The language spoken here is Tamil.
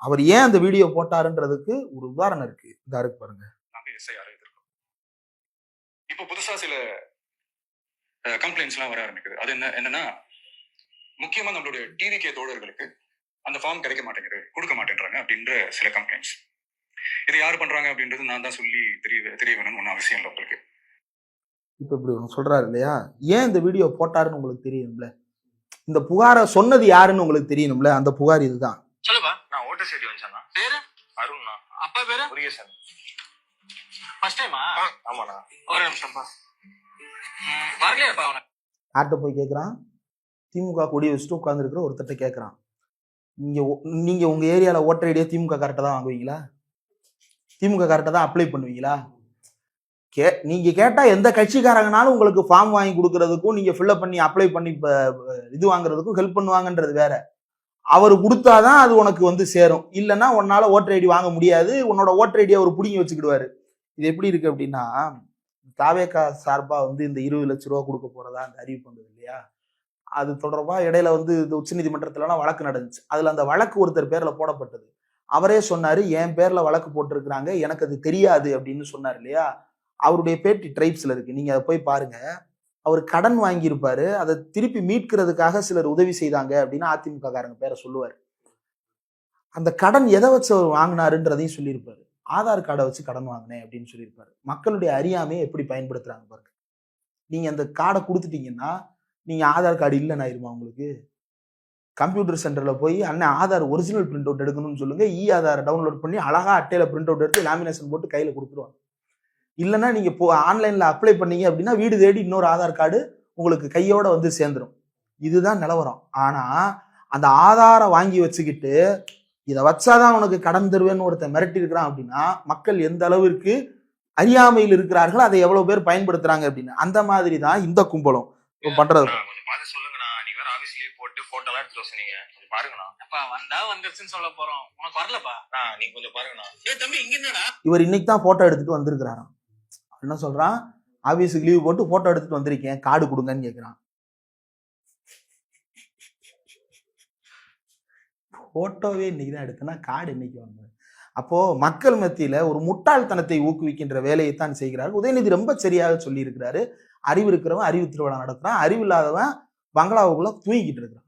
அவர் ஏன் அந்த வீடியோ போட்டாருன்றதுக்கு ஒரு உதாரணம் இருக்கு. இதா இருக்கு பாருங்க. நாங்க எஸ்ஐ ஆராய்ந்திருக்கோம். இப்போ புதுசா சில கம்ப்ளைண்ட்ஸ் எல்லாம் வர ஆரம்பிக்குது. அது என்னன்னா முக்கியமா நம்மளுடைய டிவிகே தோழர்களுக்கு அந்த ஃபார்ம் கிடைக்க மாட்டேங்குது, கொடுக்க மாட்டேன்றாங்க அப்படின்ற சில கம்ப்ளைண்ட்ஸ். இது யார் பண்றாங்க அப்படின்றது நான் தான் சொல்லி தெரிய வேணும்னு ஒன்றும் அவசியம் இல்லை உங்களுக்கு. இப்ப இப்படி ஒன்று சொல்றாரு இல்லையா, ஏன் இந்த வீடியோ போட்டாருன்னு உங்களுக்கு தெரியணும்ல, இந்த புகாரை சொன்னது யாருன்னு உங்களுக்கு தெரியணும்ல, அந்த புகார் இதுதான். சொல்லுப்பா. நான் ஓட்டர் சைடு வந்துச்சேண்ணா. பேரு அருண்ண்ணா. அப்பா பேரு முருகேசன். ஃபர்ஸ்ட் டைமா? ஆமாண்ணா. ஒரு நிமிஷம்ப்பா. வரலையாப்பா அவனுக்கு? யார்கிட்ட போய் கேட்குறான்? திமுக கொடி வச்சுட்டு உட்காந்துருக்கிற ஒருத்தட்ட கேட்குறான். நீங்க உங்க ஏரியால ஓட்டர் ஐடியா திமுக கரெக்டா தான் வாங்குவீங்களா? திமுக கரெக்டா தான் அப்ளை பண்ணுவீங்களா? நீங்க கேட்டா எந்த கட்சிக்காரங்கனாலும் உங்களுக்கு ஃபார்ம் வாங்கி கொடுக்கறதுக்கும் நீங்க ஃபில்அப் பண்ணி அப்ளை பண்ணி இது வாங்குறதுக்கும் ஹெல்ப் பண்ணுவாங்கன்றது வேற. அவர் கொடுத்தாதான் அது உனக்கு வந்து சேரும். இல்லைன்னா உன்னால ஓட்டர் ஐடி வாங்க முடியாது. உன்னோட ஓட்டர் ஐடியா ஒரு புடிங்கி வச்சுக்கிடுவாரு. இது எப்படி இருக்கு அப்படின்னா, தாவேகா சார்பா வந்து இந்த 20 லட்சம் ரூபா கொடுக்க போறதா அந்த அறிவிப்பு வந்தது இல்லையா, அது தொடர்பா இடையில வந்து உச்ச நீதிமன்றத்துலலாம் வழக்கு நடந்துச்சு. அதுல அந்த வழக்கு ஒருத்தர் பேர்ல போடப்பட்டது. அவரே சொன்னாரு, என் பேர்ல வழக்கு போட்டிருக்கிறாங்க, எனக்கு அது தெரியாது அப்படின்னு சொன்னார் இல்லையா. அவருடைய பேட்டி ட்ரைப்ஸ்ல இருக்கு, நீங்க அதை போய் பாருங்க. அவர் கடன் வாங்கியிருப்பாரு, அதை திருப்பி மீட்கிறதுக்காக சிலர் உதவி செய்தாங்க அப்படின்னு அதிமுக காரங்க பேரை சொல்லுவார். அந்த கடன் எதை வச்சு அவர் வாங்கினாருன்றதையும் சொல்லியிருப்பாரு. ஆதார் கார்டை வச்சு கடன் வாங்கினேன் அப்படின்னு சொல்லியிருப்பாரு. மக்களுடைய அறியாமையை எப்படி பயன்படுத்துறாங்க பாருங்க. நீங்க அந்த கார்டை கொடுத்துட்டீங்கன்னா நீங்க ஆதார் கார்டு இல்லைன்னு ஆயிருமா உங்களுக்கு? கம்ப்யூட்டர் சென்டர்ல போய் அண்ணன் ஆதார் ஒரிஜினல் பிரிண்ட் அவுட் எடுக்கணும்னு சொல்லுங்க, ஆதார் டவுன்லோட் பண்ணி அழகா அட்டையில பிரிண்ட் அவுட் எடுத்து லேமினேஷன் போட்டு கையில கொடுத்துருவாங்க. இல்லைன்னா நீங்க ஆன்லைன்ல அப்ளை பண்ணீங்க அப்படின்னா வீடு தேடி இன்னொரு ஆதார் கார்டு உங்களுக்கு கையோட வந்து சேர்ந்துடும். இதுதான் நிலவரம். ஆனா அந்த ஆதாரை வாங்கி வச்சுக்கிட்டு இதை வச்சாதான் உனக்கு கடன் தருவேன்னு ஒருத்தன் மிரட்டி இருக்கிறான் அப்படின்னா மக்கள் எந்த அளவிற்கு அறியாமையில் இருக்கிறார்கள், அதை எவ்வளவு பேர் பயன்படுத்துறாங்க அப்படின்னு. அந்த மாதிரி தான் இந்த கும்பலம் பண்றது. சொல்லுங்கண்ணா, நீங்க வேற ஆபீஸ் லீவ் போட்டு போட்டோ எல்லாம் எடுத்து சொன்னீங்க, பாருங்கண்ணா. அப்பா வந்தா வந்துருச்சுன்னு சொல்ல போறோம், உனக்கு வரலப்பா. நீங்க கொஞ்சம் பாருங்கண்ணா. ஏ தம்பி இங்க என்னடா? இவர் இன்னைக்கு தான் போட்டோ எடுத்துட்டு வந்திருக்கிறாராம். என்ன சொல்றான்? ஆபீஸுக்கு லீவ் போட்டு போட்டோ எடுத்துட்டு வந்திருக்கேன், கார்டு கொடுங்கன்னு கேட்கிறான். போட்டோவே இன்னைக்கு தான் எடுத்தனா, கார்டு இன்னைக்கு வாங்க. அப்போ மக்கள் மத்தியில ஒரு முட்டாள்தனத்தை ஊக்குவிக்கின்ற வேலையைத்தான் செய்கிறார். உதயநிதி ரொம்ப சரியாக சொல்லி இருக்கிறாரு. அறிவு இருக்கிறவன் அறிவு திருவிழா நடத்துறான், அறிவு இல்லாதவன் பங்களாவுக்குள்ள தூங்கிக்கிட்டு இருக்கிறான்.